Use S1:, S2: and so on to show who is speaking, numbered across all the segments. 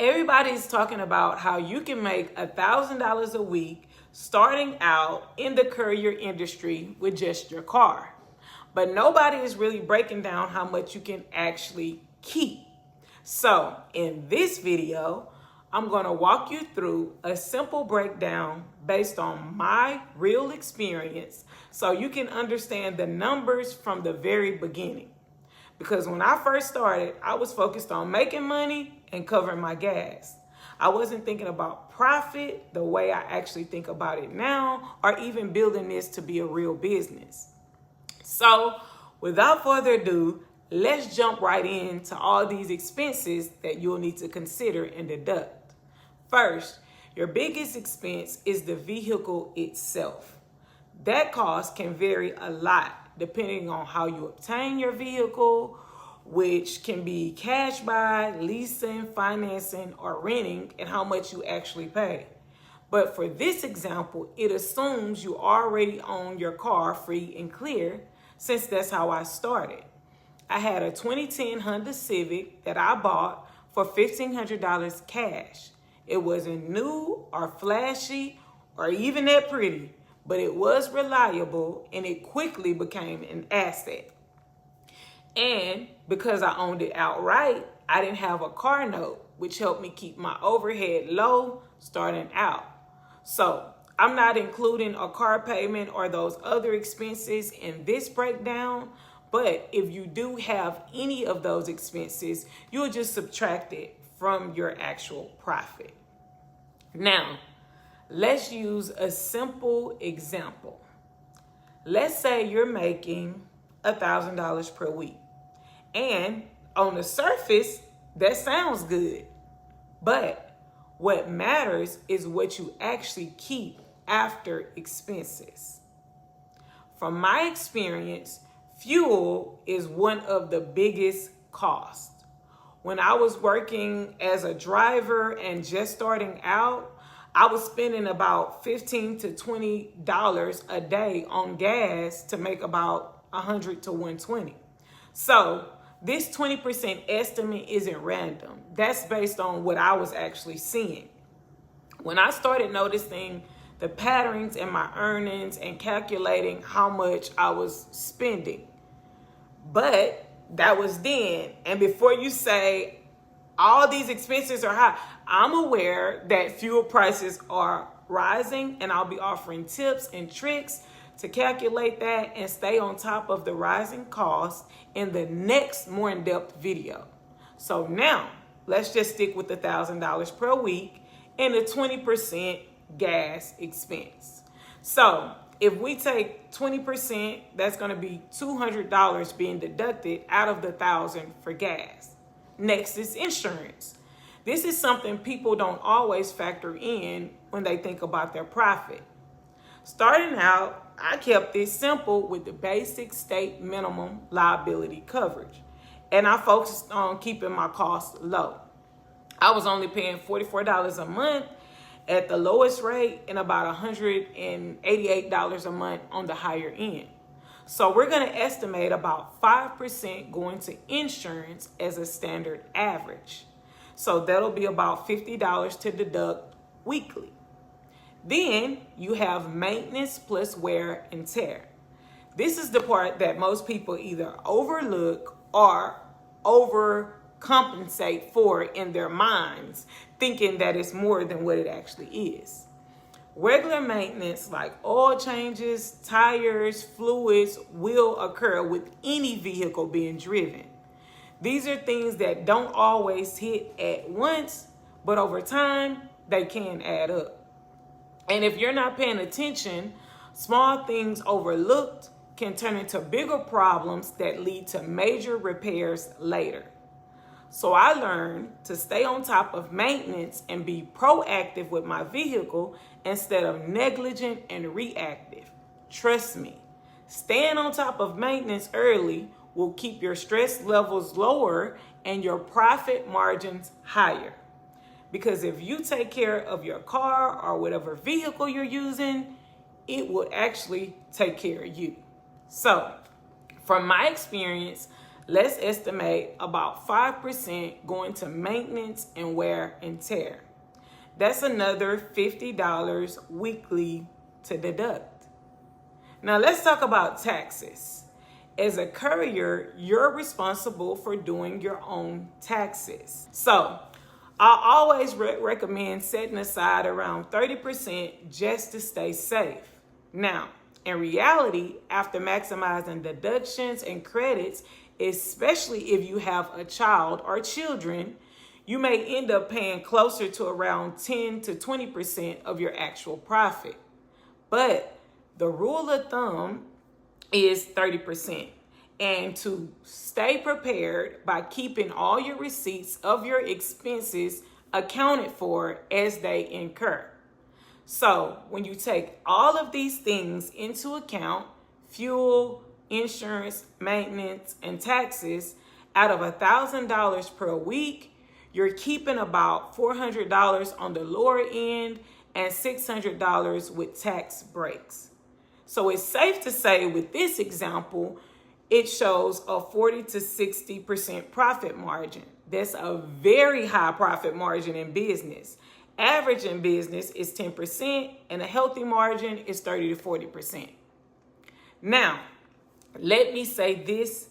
S1: Everybody's talking about how you can make $1,000 a week starting out in the courier industry with just your car. But nobody is really breaking down how much you can actually keep. So in this video, I'm going to walk you through a simple breakdown based on my real experience so you can understand the numbers from the very beginning. Because when I first started, I was focused on making money and covering my gas. I wasn't thinking about profit the way I actually think about it now, or even building this to be a real business. So without further ado, let's jump right into all these expenses that you'll need to consider and deduct. First, your biggest expense is the vehicle itself. That cost can vary a lot depending on how you obtain your vehicle, which can be cash buy, leasing, financing, or renting, and how much you actually pay. But for this example, it assumes you already own your car free and clear, since that's how I started. I had a 2010 Honda Civic that I bought for $1,500 cash. It wasn't new or flashy or even that pretty, but it was reliable and it quickly became an asset. And because I owned it outright, I didn't have a car note, which helped me keep my overhead low starting out. So I'm not including a car payment or those other expenses in this breakdown, but if you do have any of those expenses, you'll just subtract it from your actual profit. Now, let's use a simple example. Let's say you're making $1,000 per week. And on the surface, that sounds good. But what matters is what you actually keep after expenses. From my experience, fuel is one of the biggest costs. When I was working as a driver and just starting out, I was spending about $15 to $20 a day on gas to make about $100 to $120. So this 20% estimate isn't random. That's based on what I was actually seeing. When I started noticing the patterns in my earnings and calculating how much I was spending. But that was then. And before you say all these expenses are high, I'm aware that fuel prices are rising, and I'll be offering tips and tricks to calculate that and stay on top of the rising costs in the next more in-depth video. So now let's just stick with the $1,000 per week and the 20% gas expense. So if we take 20%, that's going to be $200 being deducted out of the $1,000 for gas. Next is insurance. This is something people don't always factor in when they think about their profit. Starting out, I kept this simple with the basic state minimum liability coverage, and I focused on keeping my costs low. I was only paying $44 a month at the lowest rate and about $188 a month on the higher end. So we're going to estimate about 5% going to insurance as a standard average. So that'll be about $50 to deduct weekly. Then you have maintenance plus wear and tear. This is the part that most people either overlook or overcompensate for in their minds, thinking that it's more than what it actually is. Regular maintenance like oil changes, tires, fluids will occur with any vehicle being driven. These are things that don't always hit at once, but over time, they can add up. And if you're not paying attention, small things overlooked can turn into bigger problems that lead to major repairs later. So I learned to stay on top of maintenance and be proactive with my vehicle instead of negligent and reactive. Trust me, staying on top of maintenance early will keep your stress levels lower and your profit margins higher. Because if you take care of your car or whatever vehicle you're using, it will actually take care of you. So from my experience, Let's estimate about 5% going to maintenance and wear and tear. That's another $50 weekly to deduct. Now let's talk about taxes. As a courier, you're responsible for doing your own taxes. So I always recommend setting aside around 30% just to stay safe. Now, in reality, after maximizing deductions and credits, especially if you have a child or children, you may end up paying closer to around 10 to 20% of your actual profit. But the rule of thumb is 30%. And to stay prepared by keeping all your receipts of your expenses accounted for as they incur. So when you take all of these things into account, fuel, insurance, maintenance, and taxes, out of $1,000 per week, you're keeping about $400 on the lower end and $600 with tax breaks. So it's safe to say with this example, it shows a 40 to 60% profit margin. That's a very high profit margin in business. Average in business is 10% and a healthy margin is 30 to 40%. Now, let me say this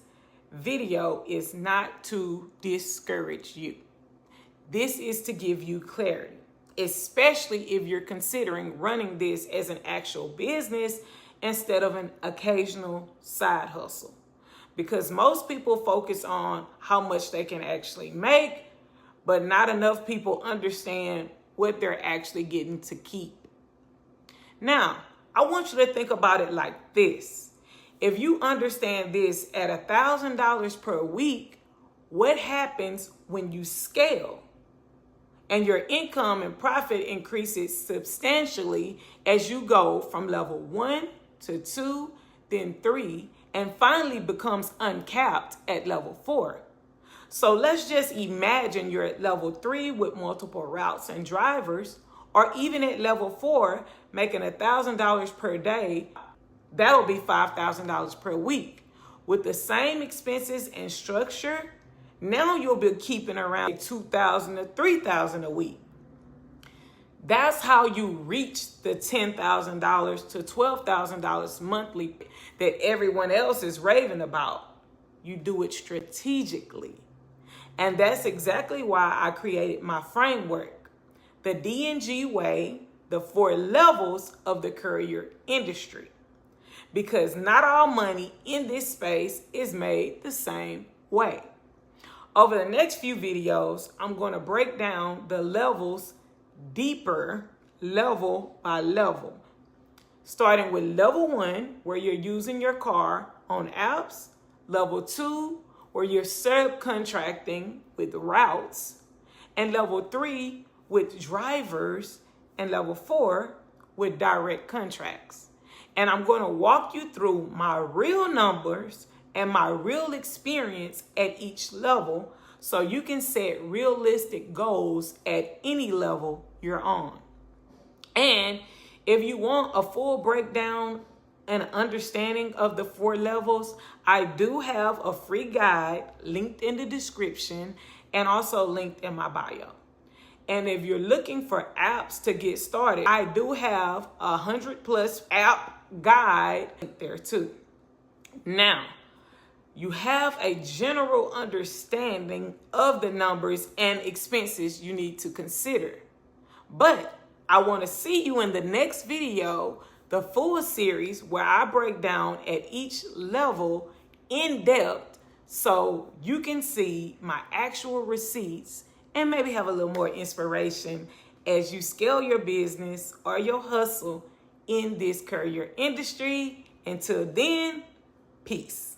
S1: video is not to discourage you. This is to give you clarity, especially if you're considering running this as an actual business instead of an occasional side hustle. Because most people focus on how much they can actually make, but not enough people understand what they're actually getting to keep. Now, I want you to think about it like this. If you understand this at $1,000 per week, what happens when you scale and your income and profit increases substantially as you go from level 1 to 2, then 3, and finally becomes uncapped at level 4. So let's just imagine you're at level 3 with multiple routes and drivers, or even at level 4, making $1,000 per day. That'll be $5,000 per week. With the same expenses and structure, now you'll be keeping around $2,000 to $3,000 a week. That's how you reach the $10,000 to $12,000 monthly that everyone else is raving about. You do it strategically. And that's exactly why I created my framework, the D&G way, the 4 levels of the courier industry. Because not all money in this space is made the same way. Over the next few videos, I'm going to break down the levels deeper, level by level. Starting with level 1, where you're using your car on apps. Level 2, where you're subcontracting with routes. And level 3, with drivers. And level 4, with direct contracts. And I'm going to walk you through my real numbers and my real experience at each level so you can set realistic goals at any level you're on. And if you want a full breakdown and understanding of the 4 levels, I do have a free guide linked in the description and also linked in my bio. And if you're looking for apps to get started, I do have a 100+ app guide there too. Now, you have a general understanding of the numbers and expenses you need to consider. But I want to see you in the next video, the full series where I break down at each level in depth so you can see my actual receipts and maybe have a little more inspiration as you scale your business or your hustle in this courier industry. Until then, peace.